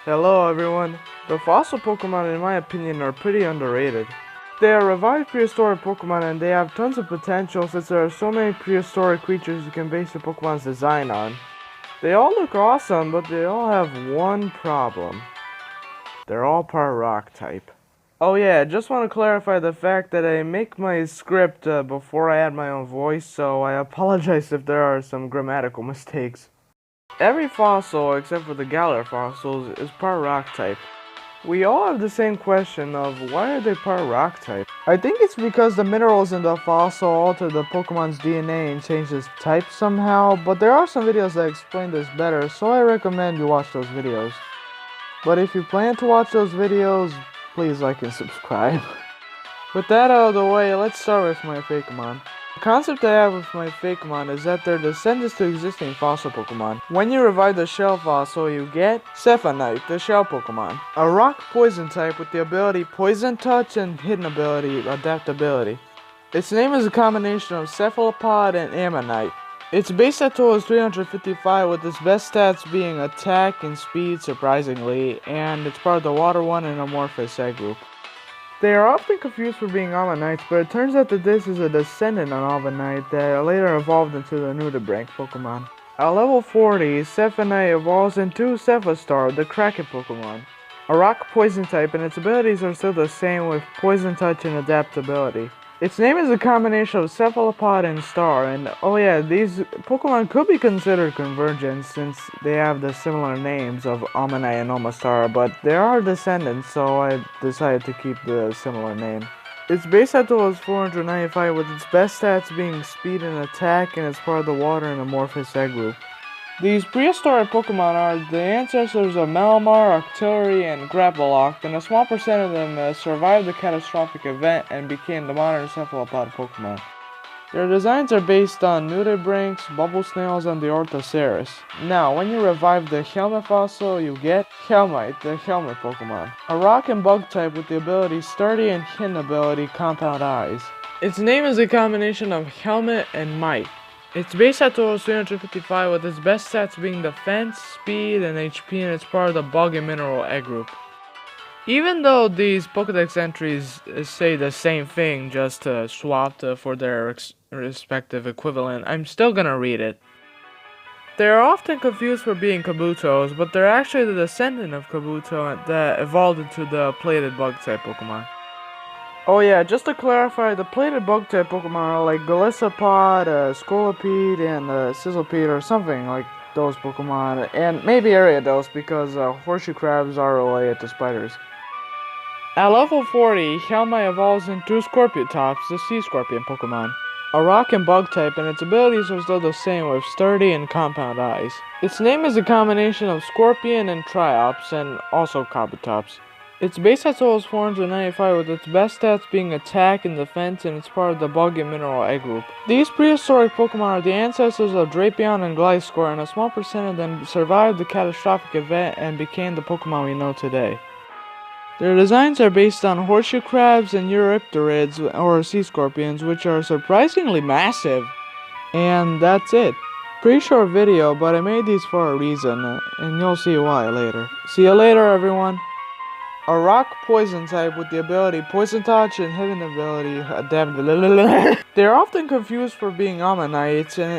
Hello everyone. The fossil Pokemon in my opinion are pretty underrated. They are revived prehistoric Pokemon and they have tons of potential since there are so many prehistoric creatures you can base your Pokemon's design on. They all look awesome, but they all have one problem. They're all part rock type. Oh yeah, just want to clarify the fact that I make my script before I add my own voice, so I apologize if there are some grammatical mistakes. Every fossil, except for the Galar fossils, is part rock type. We all have the same question of why are they part rock type? I think it's because the minerals in the fossil alter the Pokemon's DNA and change its type somehow, but there are some videos that explain this better, so I recommend you watch those videos. But if you plan to watch those videos, please like and subscribe. With that out of the way, let's start with my Fakemon. The concept I have with my Fakemon is that they're descendants to existing fossil Pokemon. When you revive the shell fossil, you get Cephanite, the shell Pokemon. A rock poison type with the ability Poison Touch and hidden ability Adaptability. Its name is a combination of Cephalopod and Ammonite. Its base stat total is 355 with its best stats being attack and speed surprisingly, and it's part of the Water 1 and Amorphous egg group. They are often confused for being Ammonites, but it turns out that this is a descendant of Albanite that later evolved into the Nudibranch Pokemon. At level 40, Cephanite evolves into Cephastar, the Kraken Pokemon. A rock poison type, and its abilities are still the same with Poison Touch and Adaptability. Its name is a combination of Cephalopod and Star, and oh yeah, these Pokemon could be considered convergent since they have the similar names of Ammonite and Omastar, but they are descendants, so I decided to keep the similar name. Its base stat total is 495 with its best stats being speed and attack, and it's part of the Water and Amorphous egg group. These prehistoric Pokemon are the ancestors of Malamar, Octillery, and Grapploct, and a small percent of them survived the catastrophic event and became the modern cephalopod Pokemon. Their designs are based on nudibranchs, bubble snails, and the Orthoceras. Now, when you revive the Helmet fossil, you get Helmite, the Helmet Pokemon. A rock and bug type with the ability Sturdy and hidden ability Compound Eyes. Its name is a combination of Helmet and Might. Its base stat total is 355 with its best stats being Defense, Speed, and HP, and it's part of the Bug and Mineral egg group. Even though these Pokedex entries say the same thing, just swapped for their respective equivalent, I'm still gonna read it. They are often confused for being Kabutos, but they're actually the descendant of Kabuto that evolved into the plated bug type Pokemon. Oh yeah, just to clarify, the plated bug type Pokemon are like Golisopod, Scolipede, and Sizzlepede, or something like those Pokemon, and maybe Ariados because horseshoe crabs are related to spiders. At level 40, Helmite evolves into Scorpiotops, the sea scorpion Pokemon. A rock and bug type, and its abilities are still the same with Sturdy and Compound Eyes. Its name is a combination of Scorpion and Triops, and also Kabutops. Its base stat total is 495 with its best stats being attack and defense, and it's part of the Bug and Mineral egg group. These prehistoric Pokemon are the ancestors of Drapion and Gliscor, and a small percent of them survived the catastrophic event and became the Pokemon we know today. Their designs are based on horseshoe crabs and Eurypterids, or sea scorpions, which are surprisingly massive. And that's it. Pretty short video, but I made these for a reason, and you'll see why later. See you later, everyone! A rock poison type with the ability Poison Touch and hidden ability Adaptability. They're often confused for being Ammonites, and